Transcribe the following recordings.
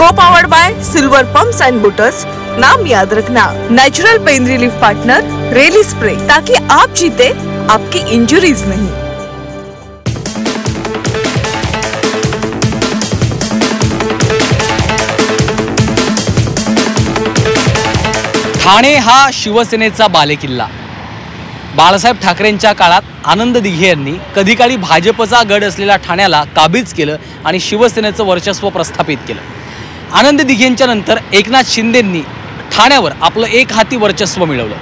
को powered by Silver Pumps and Butters. नाम याद रखना, natural pain relief partner Reli spray, ताकि आप जीते आपकी इंजुरीज नहीं। ठाणे हा शिवसेनेचा बालेकिल्ला। बाळासाहेब ठाकरेंच्या काळात आनंद दिघे यांनी कधी काळी भाजपचा गड असलेल्या ठाण्याला काबीज केलं आणि शिवसेनेचं वर्चस्व प्रस्थापित केलं। आनंद दिघेंच्या नंतर एकनाथ शिंदेंनी ठाण्यावर आपलं एक हाती वर्चस्व मिळवलं।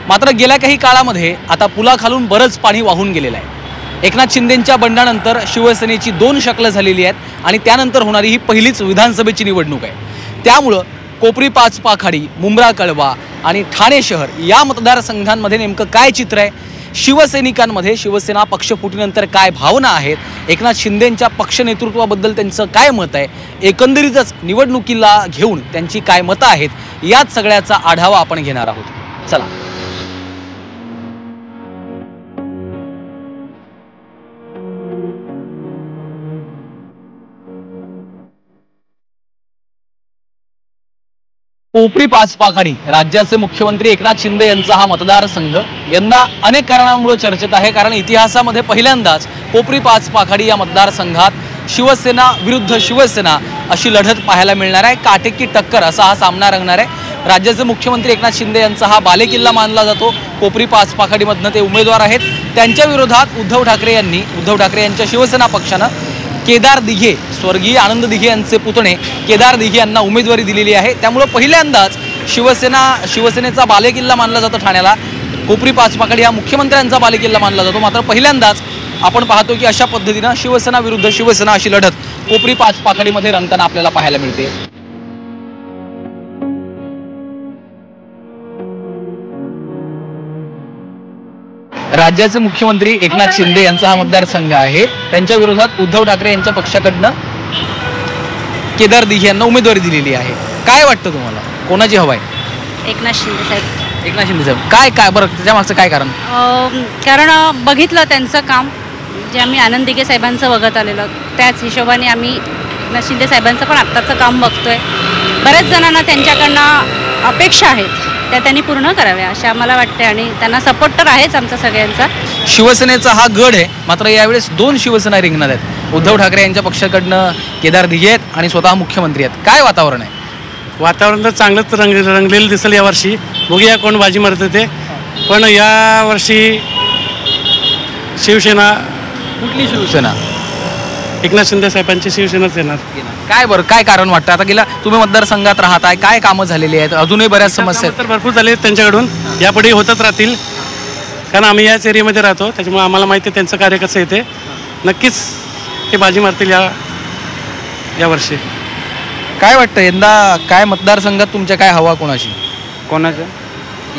मात्र गेल्या काही काळामध्ये आता पुलाखालून बरंच पाणी वाहून गेलेलं आहे। एकनाथ शिंदेंच्या बंडानंतर शिवसेनेची दोन शकलं झालेली आहेत आणि त्यानंतर होणारी ही पहिलीच विधानसभेची निवडणूक आहे। त्यामुळं कोपरी पाचपाखाडी, मुंब्रा कळवा आणि ठाणे शहर या मतदारसंघांमध्ये नेमकं काय चित्र आहे, शिवसैनिकांमध्ये शिवसेना पक्षफुटीनंतर काय भावना आहेत, एकनाथ शिंदेंच्या पक्ष नेतृत्वाबद्दल त्यांचं काय मत आहे, एकंदरीतच निवडणुकीला घेऊन त्यांची काय मतं आहेत, याच सगळ्याचा आढावा आपण घेणार आहोत। चला। कोपरी पाचपाखाडी राज्याचे मुख्यमंत्री एकनाथ शिंदे यांचा हा मतदारसंघ यंदा अनेक कारणांमुळे चर्चेत आहे। कारण इतिहासामध्ये पहिल्यांदाच कोपरी पाचपाखाडी या मतदारसंघात शिवसेना विरुद्ध शिवसेना अशी लढत पाहायला मिळणार आहे। काटेकी टक्कर असा हा सामना रंगणार आहे। राज्याचे मुख्यमंत्री एकनाथ शिंदे यांचा हा बालेकिल्ला मानला जातो। कोपरी पाचपाखाडीमधनं ते उमेदवार आहेत। त्यांच्या विरोधात उद्धव ठाकरे यांच्या शिवसेना पक्षानं केदार दिघे, स्वर्गीय आनंद दिघे यांचे पुतणे केदार दिघे यांना उमेदवारी दिलेली आहे। त्यामुळे पहिल्यांदाच शिवसेनेचा बालेकिल्ला मानला जातो ठाण्याला। कोपरी पाचपाखाडी हा मुख्यमंत्र्यांचा बालेकिल्ला मानला जातो। मात्र पहिल्यांदाच आपण पाहतो की अशा पद्धतीनं शिवसेना विरुद्ध शिवसेना अशी लढत कोपरी पाचपाखाडीमध्ये रंगताना आपल्याला पाहायला मिळते। राज्याचे मुख्यमंत्री एकनाथ शिंदे यांचा हा मतदारसंघ आहे। त्यांच्या विरोधात उद्धव ठाकरे यांच्या पक्षाकडनं केदार दिघे यांना उमेदवारी दिलेली आहे। काय वाटतं तुम्हाला, कोणाची हवा आहे? एकनाथ शिंदे साहेब। एकनाथ शिंदे साहेब काय बरं, त्याच्या मागचं काय कारण? कारण बघितलं त्यांचं काम जे आम्ही आनंद दिघे साहेबांचं बघत आलेलो, त्याच हिशोबाने आम्ही एकनाथ शिंदे साहेबांचं पण आत्ताचं काम बघतोय। बऱ्याच जणांना त्यांच्याकडनं अपेक्षा आहेत, त्या त्यांनी पूर्ण कराव्या अशा आम्हाला वाटते आणि त्यांना सपोर्ट तर आहेच आमचा सगळ्यांचा। शिवसेनेचा हा गड आहे, मात्र यावेळेस दोन शिवसेना रिंगणात आहेत। उद्धव ठाकरे यांच्या पक्षाकडनं केदार दिघे आहेत आणि स्वतः मुख्यमंत्री आहेत। काय वातावरण आहे? वातावरण तर चांगलंच रंगलेलं दिसेल यावर्षी। बघूया कोण बाजी मारते ते। पण यावर्षी शिवसेना, कुठली शिवसेना? एकनाथ शिंदे साहेबांची शिवसेनाच येणार। काय बरं, काय कारण वाटतं? आता गेला तुम्ही मतदारसंघात राहताय, काय कामं झालेली आहेत? अजूनही बऱ्याच समस्या तर भरपूर झाले त्यांच्याकडून, यापुढे होतच राहतील। कारण आम्ही याच एरियामध्ये राहतो, त्याच्यामुळे आम्हाला माहिती आहे त्यांचं कार्य कसं येते। नक्कीच ते बाजी मारतील यावर्षी। काय वाटतं यंदा काय मतदारसंघात तुमच्या काय हवा कोणाची? कोणाच्या?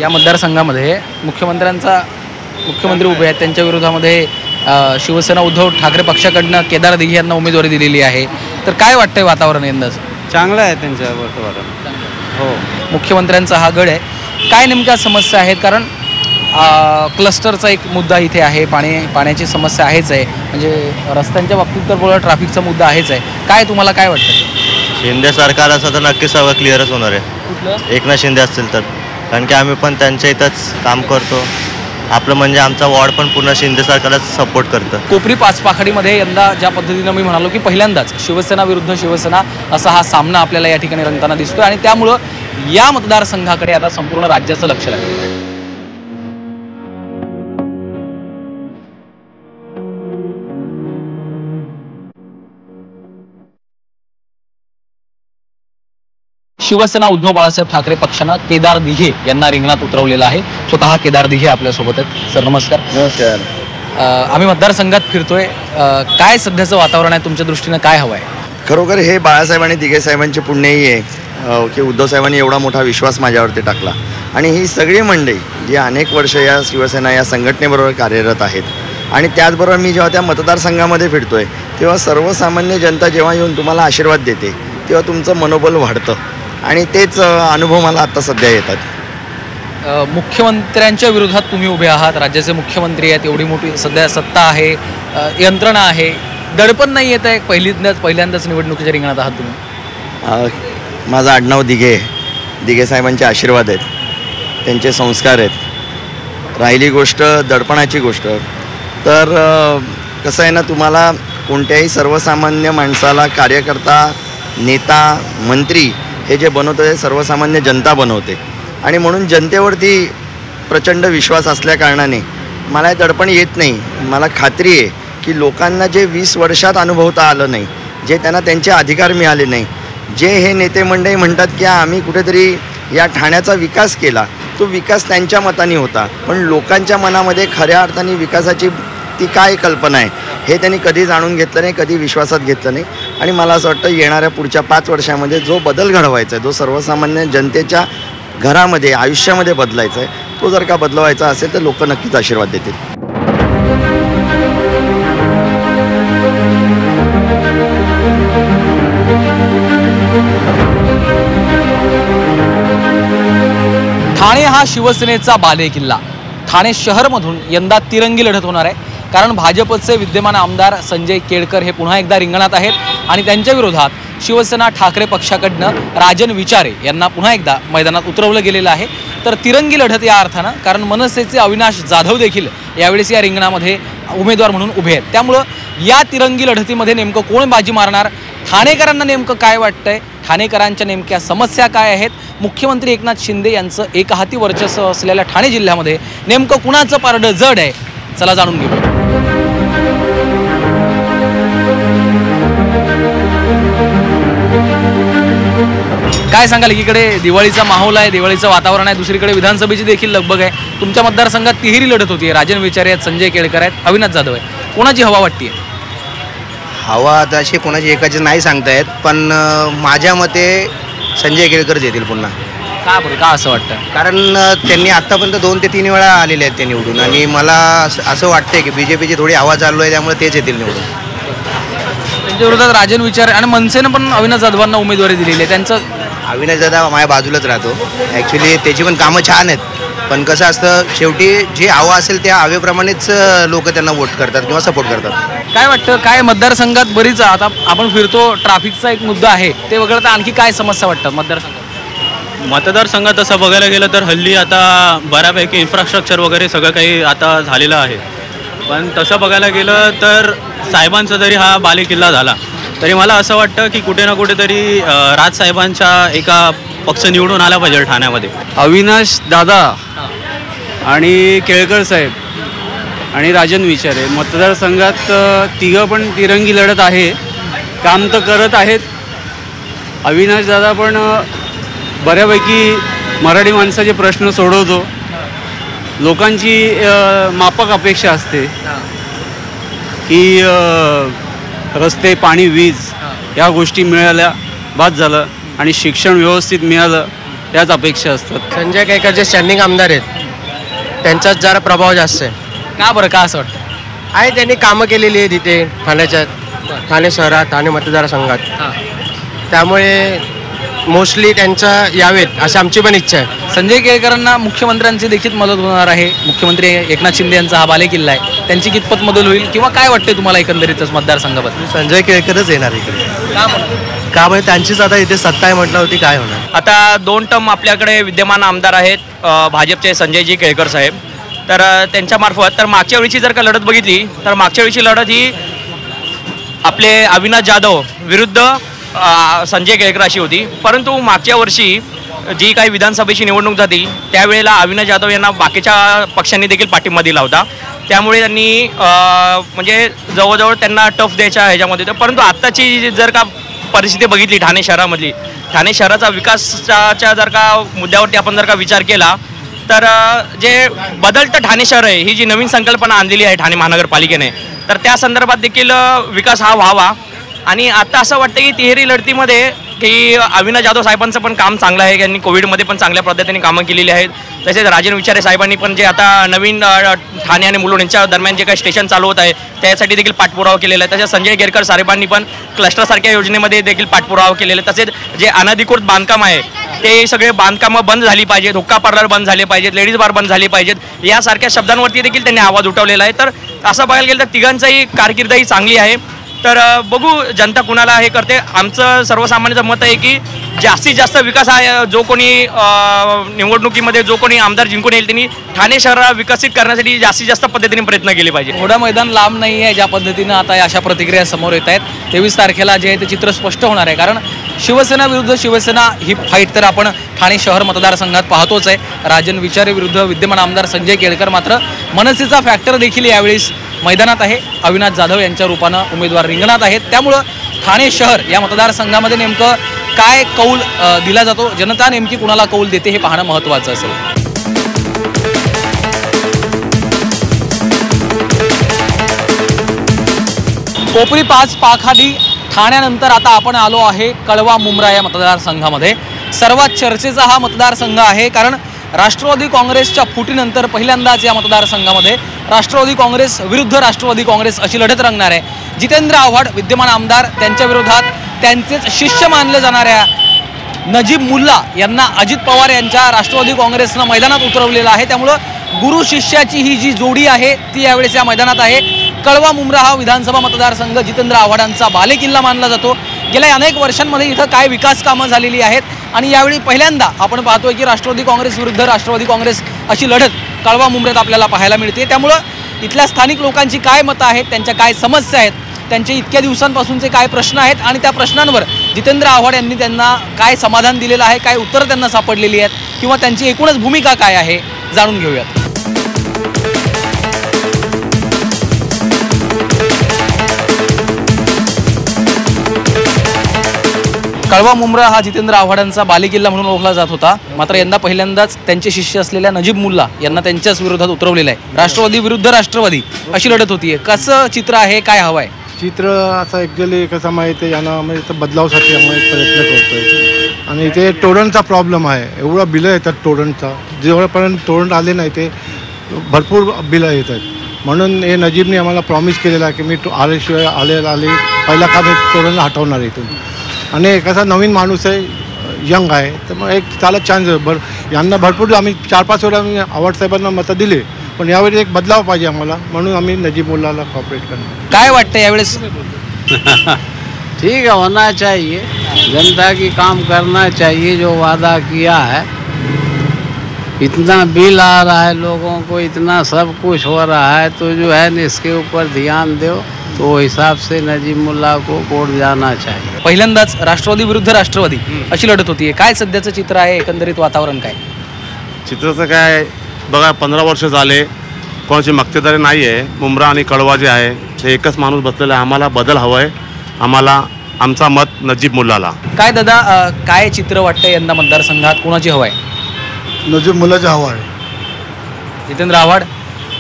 या मतदारसंघामध्ये मुख्यमंत्री उभे आहेत, त्यांच्या विरोधामध्ये शिवसेना उद्धव ठाकरे पक्षाकडनं केदार दिघे यांना उमेदवारी दिलेली आहे। तर काय वाटतंय वातावरण यंदाचं? चांगलं आहे त्यांच्या वातावरण। हो, मुख्यमंत्र्यांचा हा गड आहे। काय नेमक्या समस्या आहेत? कारण क्लस्टरचा एक मुद्दा इथे आहे, पाण्याची समस्या आहेच आहे, म्हणजे रस्त्यांच्या बाबतीत तर बोला ट्रॅफिकचा मुद्दा आहेच आहे। काय तुम्हाला काय वाटतं? शिंदे सरकार असं तर नक्कीच सगळं क्लिअरच होणार आहे। कुठलं? एकनाथ शिंदे असतील तर, कारण की आम्ही पण त्यांच्या इथंच काम करतो। आपलं म्हणजे आमचा वॉर्ड पण पूर्ण शिंदे सरकारलाच सपोर्ट करतं। कोपरी पाचपाखाडीमध्ये यंदा ज्या पद्धतीनं मी म्हणालो की पहिल्यांदाच शिवसेना विरुद्ध शिवसेना असा हा सामना आपल्याला या ठिकाणी रंगताना दिसतोय आणि त्यामुळं या मतदारसंघाकडे आता संपूर्ण राज्याचं लक्ष लागलं आहे। शिवसेना उद्धव बाळासाहेब ठाकरे पक्षानं केदार दिघे यांना रिंगणात उतरवलेलं आहे। स्वतः केदार दिघे आपल्यासोबत आहेत। सर नमस्कार। नमस्कार। आम्ही मतदारसंघात फिरतोय, काय सध्याचं वातावरण आहे? तुमच्या दृष्टीनं काय हवं आहे? खरोखर हे बाळासाहेब आणि दिघे साहेबांची पुण्यही आहे की उद्धव साहेबांनी एवढा मोठा विश्वास माझ्यावरती टाकला आणि ही सगळी मंडळी जी अनेक वर्ष या शिवसेना या संघटनेबरोबर कार्यरत आहेत आणि त्याचबरोबर मी जेव्हा त्या मतदारसंघामध्ये फिरतोय तेव्हा सर्वसामान्य जनता जेव्हा येऊन तुम्हाला आशीर्वाद देते तेव्हा तुमचं मनोबल वाढतं आणि तेच अनुभव मला आता सध्या येतात। मुख्यमंत्र्यांच्या विरोधात तुम्ही उभे आहात, राज्याचे मुख्यमंत्री आहेत, एवढी मोठी सध्या सत्ता आहे, यंत्रणा आहे, दडपण नाही येत आहे, पहिल्यांदाच निवडणुकीच्या रिंगणात आहात तुम्ही? माझं आडनाव दिघे, दिघे साहेबांचे आशीर्वाद आहेत, त्यांचे संस्कार आहेत. राहिली गोष्ट दडपणाची गोष्ट, तर कसं आहे ना, तुम्हाला कोणत्याही सर्वसामान्य माणसाला कार्यकर्ता, नेता, मंत्री हे जे बनवतं ते सर्वसामान्य जनता बनवते. आणि म्हणून जनतेवरती प्रचंड विश्वास असल्याकारणाने मला हे दडपण येत नाही. मला खात्री आहे की लोकांना जे 20 वर्षात अनुभवता आलं नाही, जे त्यांना त्यांचे अधिकार मिळाले नाही, जे हे नेते मंडळी म्हणतात की आम्ही कुठेतरी या ठाण्याचा विकास केला, तो विकास त्यांच्या मताने होता, पण लोकांच्या मनामध्ये खऱ्या अर्थाने विकासाची ती काय कल्पना आहे हे त्यांनी कधी जाणून घेतलं नाही, कधी विश्वासात घेतलं नाही. आणि मला असं वाटतं येणाऱ्या पुढच्या 5 वर्षामध्ये जो बदल घडवायचा आहे, जो सर्वसामान्य जनतेच्या घरामध्ये, आयुष्यामध्ये बदलायचा आहे, तो जर का बदलवायचा असेल तर लोक नक्कीच आशीर्वाद देतील. ठाणे हा शिवसेनेचा बालेकिल्ला. ठाणे शहरमधून यंदा तिरंगी लढत होणार आहे, कारण भाजपचे विद्यमान आमदार संजय केळकर हे पुन्हा एकदा रिंगणात आहेत आणि त्यांच्या विरोधात शिवसेना ठाकरे पक्षाकडनं राजन विचारे यांना पुन्हा एकदा मैदानात उतरवलं गेलेलं आहे. तर तिरंगी लढत या अर्थानं, कारण मनसेचे अविनाश जाधव देखील यावेळेस या रिंगणामध्ये उमेदवार म्हणून उभे आहेत. त्यामुळं या तिरंगी लढतीमध्ये नेमकं कोण बाजी मारणार, ठाणेकरांना नेमकं काय वाटतंय, ठाणेकरांच्या नेमक्या समस्या काय आहेत, मुख्यमंत्री एकनाथ शिंदे यांचं एकहाती वर्चस्व असलेल्या ठाणे जिल्ह्यामध्ये नेमकं कुणाचं पारडं जड आहे, चला जाणून घेऊ. काय सांगाल, एकीकडे दिवाळीचा माहोल आहे, दिवाळीचं वातावरण आहे, दुसरीकडे विधानसभेची देखील लगबग आहे. तुमच्या मतदारसंघात तिहेरी लढत होती, राजन विचारे आहेत, संजय केळकर आहेत, अविनाश जाधव आहे. कोणाची हवा वाटते? हवा आता अशी कोणाची एकाची नाही सांगता येत, पण माझ्या मते संजय केळकरच येतील पुन्हा. का बरं, का असं वाटतं? कारण त्यांनी आत्तापर्यंत 2 ते 3 वेळा आलेले आहेत ते निवडून, आणि मला असं वाटतंय की BJPची थोडी हवा चालू आहे, त्यामुळे तेच येतील निवडून. त्यांच्या विरोधात राजन विचारे आणि मनसेनं पण अविनाश जाधवांना उमेदवारी दिलेली आहे. त्यांचं अविनाश दादा माझ्या बाजूलाच राहतो. ॲक्च्युली त्याची पण कामं छान आहेत, पण कसं असतं शेवटी जे हवा असेल त्या हवेप्रमाणेच लोक त्यांना वोट करतात किंवा सपोर्ट करतात. काय वाटतं, काय मतदारसंघात बरीच आता आपण फिरतो, ट्रॅफिकचा एक मुद्दा आहे, ते वगळता आणखी काय समस्या वाटतात मतदारसंघात? मतदारसंघात तसं बघायला गेलं तर हल्ली आता बऱ्यापैकी इन्फ्रास्ट्रक्चर वगैरे सगळं काही आता झालेलं आहे. पण तसं बघायला गेलं तर साहेबांचा जरी हा बालेकिल्ला झाला तरी मला असं वाटतं की कुठे ना कुठेतरी राजसाहेबांच्या एका पक्ष निवडून आला पाहिजे ठाण्यामध्ये. अविनाश दादा आणि केळकर साहेब आणि राजन विचारे मतदारसंघात तिघं पण तिरंगी लढत आहे. काम तर करत आहेत. अविनाश दादा पण बऱ्यापैकी मराठी माणसाचे प्रश्न सोडवतो. लोकांची माफक अपेक्षा असते की रस्ते, पाणी, वीज या गोष्टी मिळाल्या बाद झालं आणि शिक्षण व्यवस्थित मिळालं याच अपेक्षा असतात. संजय केळकर जे स्टँडिंग आमदार आहेत त्यांचाच जरा प्रभाव जास्त आहे. का बरं, का असं वाटतं? आहे, त्यांनी कामं केलेली आहेत इथे ठाण्याच्या, ठाणे शहरात, ठाणे मतदारसंघात, त्यामुळे मोस्टली त्यांच्या यावेत अशी आमची पण इच्छा आहे. संजय केळकरांना मुख्यमंत्र्यांची देखील मदत होणार आहे. मुख्यमंत्री एकनाथ शिंदे यांचा हा बालेकिल्ला आहे, त्यांची कितपत मदत होईल किंवा काय वाटते तुम्हाला एकंदरीतच मतदारसंघाबद्दल? संजय केळकरच येणार इकडे. का म्हणजे त्यांचीच आता इथे सत्ता आहे म्हटलं होती, काय होणार. आता 2 टर्म आपल्याकडे विद्यमान आमदार आहेत भाजपचे संजयजी केळकर साहेब, तर त्यांच्यामार्फत. तर मागच्या वेळीची जर का लढत बघितली तर मागच्या वेळीची लढत ही आपले अविनाश जाधव विरुद्ध संजय केळकर अशी होती. परंतु मागच्या वर्षी जी काही विधानसभेची निवडणूक झाली त्यावेळेला अविनाश जाधव यांना बाकीच्या पक्षांनी देखील पाठिंबा दिला होता, त्यामुळे त्यांनी म्हणजे जवळजवळ त्यांना टफ द्यायच्या ह्याच्यामध्ये होतं. परंतु आत्ताची जर का परिस्थिती बघितली ठाणे शहरामधली, ठाणे शहराचा विकासाच्या जर का मुद्द्यावरती आपण जर का विचार केला तर जे बदलतं ठाणे शहर आहे, ही जी नवीन संकल्पना आणलेली आहे ठाणे महानगरपालिकेने, तर त्या संदर्भात देखील विकास हा व्हावा. आणि आता असं वाटतं की तिहेरी लढतीमध्ये की अविनाश जाधव साहेबांचं पण काम चांगलं आहे, त्यांनी कोविडमध्ये पण चांगल्या पद्धतीने कामं केलेली आहेत. तसेच राजन विचारे साहेबांनी पण जे आता नवीन ठाणे आणि मुलुंड यांच्या दरम्यान जे काही स्टेशन चालू होत आहे त्यासाठी देखील पाठपुरावा केलेला आहे. तसेच संजय केळकर साहेबांनी पण क्लस्टरसारख्या योजनेमध्ये देखील पाठपुरावा केलेला आहे. तसेच जे अनधिकृत बांधकाम आहे ते सगळे बांधकामं बंद झाली पाहिजेत, हुक्का पार्लर बंद झाले पाहिजेत, लेडीज बार बंद झाले पाहिजेत, यासारख्या शब्दांवरती देखील त्यांनी आवाज उठवलेला आहे. तर असं बघायला गेलं तर तिघांचाही कारकीर्दही चांगली आहे. तर बघू जनता कुणाला हे करते. आमचं सर्वसामान्यांचं मत आहे की जास्तीत जास्त विकास हा जो कोणी निवडणुकीमध्ये जो कोणी आमदार जिंकून येईल त्यांनी ठाणे शहर विकसित करण्यासाठी जास्तीत जास्त पद्धतीने प्रयत्न केले पाहिजे. घोडा मैदान लांब नाही आहे, ज्या पद्धतीनं आता अशा प्रतिक्रिया समोर येत आहेत. 23 तारखेला जे आहे ते चित्र स्पष्ट होणार आहे, कारण शिवसेना विरुद्ध शिवसेना ही फाईट तर आपण ठाणे शहर मतदारसंघात पाहतोच आहे. राजन विचारे विरुद्ध विद्यमान आमदार संजय केळकर. मात्र मनसेचा फॅक्टर देखील यावेळेस मैदानात आहे. अविनाश जाधव यांच्या रूपानं उमेदवार रिंगणात आहेत. त्यामुळं ठाणे शहर या मतदारसंघामध्ये नेमकं काय कौल दिला जातो, जनता नेमकी कुणाला कौल देते हे पाहणं महत्त्वाचं असेल. कोपरी 5 पाखाडी ठाण्यानंतर आता आपण आलो आहे कळवा मुंब्रा या मतदारसंघामध्ये. सर्वात चर्चेचा हा मतदारसंघ आहे, कारण राष्ट्रवादी काँग्रेसच्या फुटीनंतर पहिल्यांदाच या मतदारसंघामध्ये राष्ट्रवादी काँग्रेस विरुद्ध राष्ट्रवादी काँग्रेस अशी लढत रंगणार आहे. जितेंद्र आव्हाड विद्यमान आमदार, त्यांच्या विरोधात त्यांचेच शिष्य मानले जाणाऱ्या नजीब मुल्ला यांना अजित पवार यांच्या राष्ट्रवादी काँग्रेसनं मैदानात उतरवलेलं आहे. त्यामुळं गुरु शिष्याची ही जी जोडी आहे ती यावेळेस या मैदानात आहे. कळवा मुंब्रा हा विधानसभा मतदारसंघ जितेंद्र आव्हाडांचा बालेकिल्ला मानला जातो. गेल्या अनेक वर्षांमध्ये इथं काय विकास कामं झालेली आहेत आणि यावेळी पहिल्यांदा आपण पाहतोय की राष्ट्रवादी काँग्रेस विरुद्ध राष्ट्रवादी काँग्रेस अशी लढत कळवा मुंब्र्यात आपल्याला पाहायला मिळते. त्यामुळं इथल्या स्थानिक लोकांची काय मतं आहेत, त्यांच्या काय समस्या आहेत, त्यांचे इतक्या दिवसांपासूनचे काय प्रश्न आहेत आणि त्या प्रश्नांवर जितेंद्र आव्हाड यांनी त्यांना काय समाधान दिलेलं आहे, काय उत्तरं त्यांना सापडलेली आहेत किंवा त्यांची एकूणच भूमिका काय आहे जाणून घेऊयात. कळवा मुंब्रा हा जितेंद्र आव्हाडांचा बालेकिल्ला म्हणून ओळखला जात होता. मात्र यंदा पहिल्यांदाच त्यांचे शिष्य असलेल्या नजीब मुल्ला यांना त्यांच्याच विरोधात उतरवलेलं आहे. राष्ट्रवादी विरुद्ध राष्ट्रवादी अशी लढत होतीये. कसं चित्र आहे, काय हवं आहे? चित्र असं ॲक्च्युली कसं माहिती आहे, यांना म्हणजे बदलावसाठी आम्ही प्रयत्न करतोय आणि इथे टोरंटचा प्रॉब्लेम आहे. एवढा बिलं येतात टोरंटचा, जेवढ्यापर्यंत टोरंट आले नाही ते भरपूर बिलं येतात. म्हणून हे नजीबने आम्हाला प्रॉमिस केलेला आहे की मी आल्याशिवाय आले पहिला काम हे टोरंट हटवणार इथून. आणि कसा नवीन माणूस आहे, यंग आहे, तर मग एक त्याला चान्स यांना भरपूर आम्ही 4-5 वेळा आम्ही आव्हाड साहेबांना मतं दिले, पण यावेळी एक बदलाव पाहिजे आम्हाला, म्हणून आम्ही नजीब मुल्लाला कॉपरेट करणार. काय वाटतं यावेळेस? ठीक है, होना चाहिए, जनता की काम करना चाहिए. जो वादा किया है, इतना बिल आ रहा है लोगों को, इतना सब कुछ हो रहा है, तो जो है ना इसके ऊपर ध्यान दो, तो हिसाब से नजीब मुल्ला को वोट जाना चाहिए. पहिल्यांदाच राष्ट्रवादी विरुद्ध राष्ट्रवादी अशी लढत होतीये. काय सध्याचं चित्र आहे, एकंदरीत वातावरण काय? चित्राचं काय बघा, 15 वर्ष झाले कोणाची मक्तेदारी नाही आहे. मुंब्रा आणि कळवा जे आहे ते एकच माणूस बसलेला आहे. आम्हाला बदल हवा आहे, आम्हाला आमचा मत नजीब मुल्लाला. काय दादा, काय चित्र वाटतंय यंदा मतदारसंघात, कोणाची हवा आहे? नजीब मुल्लाची हवा आहे. जितेंद्र आव्हाड?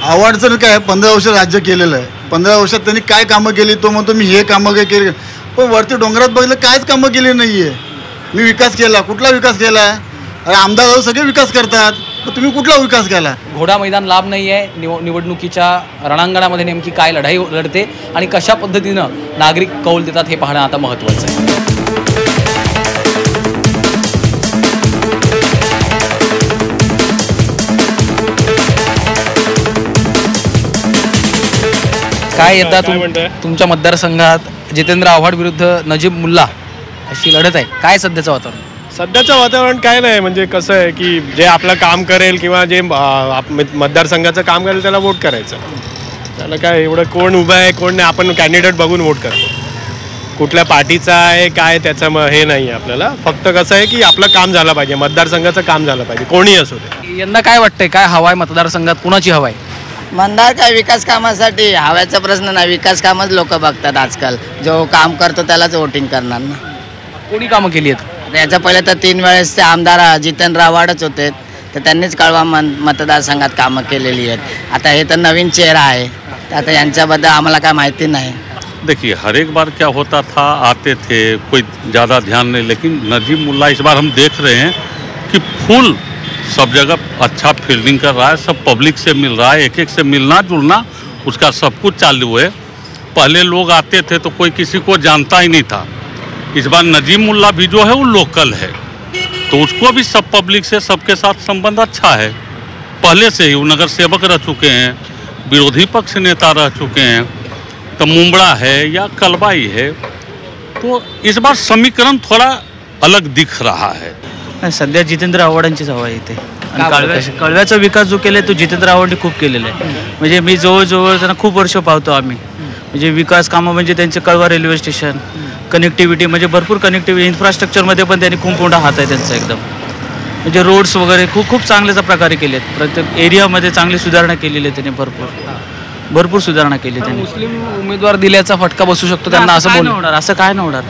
आव्हाडचं काय 15 वर्ष राज्य केलेलं आहे. 15 वर्षात त्यांनी काय कामं केली, तो म्हणतो मी हे कामं काय केली, पण वरती डोंगरात बघितलं कायच कामं केली नाही आहे. मी विकास केला, कुठला विकास केला? अरे आमदार सगळे विकास करतात, पण तुम्ही कुठला विकास केला? घोडा मैदान लाभ नाही आहे. निवडणुकीच्या रणांगणामध्ये नेमकी काय लढाई लढते आणि कशा पद्धतीनं नागरिक कौल देतात हे पाहणं आता महत्त्वाचं आहे. काय यंदा तुमच्या मतदारसंघात जितेंद्र आव्हाड विरुद्ध नजीब मुल्ला अशी लढत आहे. काय सध्याचं वातावरण? सध्याचं वातावरण काय नाही, म्हणजे कसं आहे की जे आपलं काम करेल किंवा जे मतदारसंघाचं काम करेल त्याला वोट करायचं. त्याला काय एवढं कोण उभं आहे कोण नाही, आपण कॅन्डिडेट बघून वोट करतो. कुठल्या पार्टीचा आहे काय त्याचं हे नाही आहे आपल्याला. फक्त कसं आहे की आपलं काम झालं पाहिजे, मतदारसंघाचं काम झालं पाहिजे, कोणी असू दे. यंदा काय वाटतंय, काय हवा आहे मतदारसंघात, कुणाची हवा आहे? मतदार काय विकास कामासाठी हव्याचा प्रश्न नाही, विकास कामच लोक बघतात आजकाल. जो काम करतो त्यालाच वोटिंग करणार ना. कोणी कामं केली आहेत? याच्या पहिले तर 3 वेळेस ते आमदार जितेंद्र आव्हाडच होते, तर त्यांनीच कळवा मतदारसंघात कामं केलेली आहेत. आता हे तर नवीन चेहरा आहे, तर आता यांच्याबद्दल आम्हाला काय माहिती नाही. देखिए, हर एक बार क्या होता था, आते थे, कोई ज़्यादा ध्यान नहीं, लेकिन नजीब मुल्ला इस बार हम देख रहे हैं कि फुल सब जगह अच्छा फील्डिंग कर रहा है, सब पब्लिक से मिल रहा है, एक से मिलना जुलना उसका सब कुछ चालू है. पहले लोग आते थे तो कोई किसी को जानता ही नहीं था. इस बार नजीब मुल्ला भी जो है वो लोकल है, तो उसको भी सब पब्लिक से सबके साथ संबंध अच्छा है. पहले से ही वो नगर सेवक रह चुके हैं, विरोधी पक्ष नेता रह चुके हैं, तो मुंबड़ा है या कलबाई है, तो इस बार समीकरण थोड़ा अलग दिख रहा है. सध्या जितेंद्र आव्हाडांचीच हवा आहे इथे. आणि कळव्याचा विकास जो केलाय तो जितेंद्र आव्हाडांनी खूप केलेला आहे. म्हणजे मी जवळजवळ त्यांना खूप वर्ष पाहतो आम्ही. म्हणजे विकास कामं म्हणजे त्यांचे कळवा रेल्वे स्टेशन, कनेक्टिव्हिटी म्हणजे भरपूर कनेक्टिव्हिटी, इन्फ्रास्ट्रक्चरमध्ये पण त्यांनी खूप मोठा हात आहे त्यांचा एकदम. म्हणजे रोड्स वगैरे खूप चांगल्या प्रकारे केले आहेत. प्रत्येक एरियामध्ये चांगली सुधारणा केलेली आहे त्यांनी. भरपूर सुधारणा केली त्यांनी. मुस्लिम उमेदवार दिल्याचा फटका बसू शकतो त्यांना असं बोलणं होणार. असं काय नाही होणार.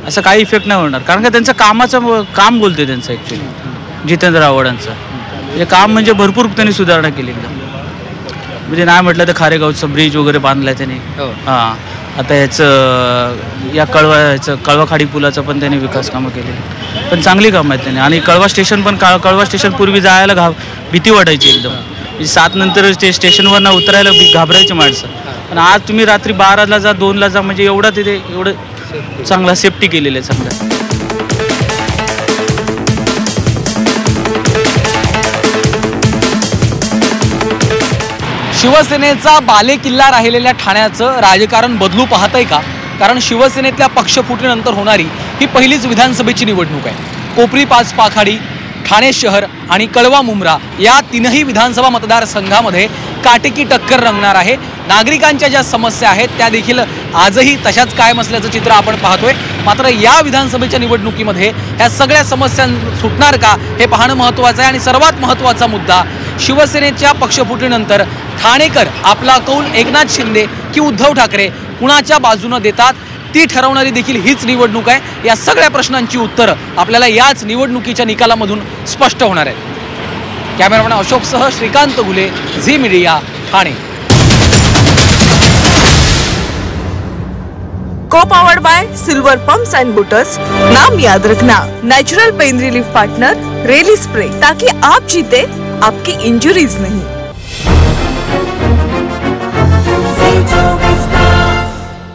असं काही इफेक्ट नाही होणार. कारण का त्यांचं कामाचं काम बोलते त्यांचं ॲक्च्युली जितेंद्र आव्हाडांचं. म्हणजे काम म्हणजे भरपूर त्यांनी सुधारणा केली एकदम. म्हणजे नाही म्हटलं तर खारेगावचं ब्रिज वगैरे बांधलाय त्यांनी. हां, आता ह्याचं कळवा खाडी पुलाचं पण त्यांनी विकास कामं केली. पण चांगली कामं आहेत त्यांनी. आणि कळवा स्टेशन पण कळवा स्टेशन पूर्वी जायला भीती वाटायची एकदम. 7 नंतर ते स्टेशनवर ना उतरायला घाबरायचे माणसं. पण आज तुम्ही रात्री 12ला जा, 2ला जा, म्हणजे एवढं चांगला सेफ्टी केलेलं आहे चांगलं. शिवसेनेचा बालेकिल्ला राहिलेल्या ठाण्याचं राजकारण बदलू पाहतंय का? कारण शिवसेनेतल्या पक्षफुटीनंतर होणारी ही पहिलीच विधानसभेची निवडणूक आहे. कोपरी पाचपाखाडी, ठाणे शहर आणि कळवा मुंब्रा या 3ही विधानसभा मतदारसंघामध्ये काटेकी टक्कर रंगणार आहे. नागरिकांच्या ज्या समस्या आहेत त्या देखील आजही तशाच कायम असल्याचं चित्र आपण पाहतोय. मात्र या विधानसभेच्या निवडणुकीमध्ये ह्या सगळ्या समस्या सुटणार का हे पाहणं महत्त्वाचं आहे. आणि सर्वात महत्त्वाचा मुद्दा, शिवसेनेच्या पक्षफुटीनंतर ठाणेकर आपला कौल एकनाथ शिंदे की उद्धव ठाकरे कुणाच्या बाजूनं देतात ती ठरवणारी देखील हीच निवडणूक आहे. या सगळ्या प्रश्नांची उत्तरं आपल्याला याच निवडणुकीच्या निकालामधून स्पष्ट होणार आहेत. कॅमेरामॅन अशोकसह Shrikant Ghule, Zee media, Thane. Co powered by Silver Pumps and Butters. नाम याद रखना, natural pain relief partner Reli spray, ताकि आप जीते आपकी इंजुरीज नहीं.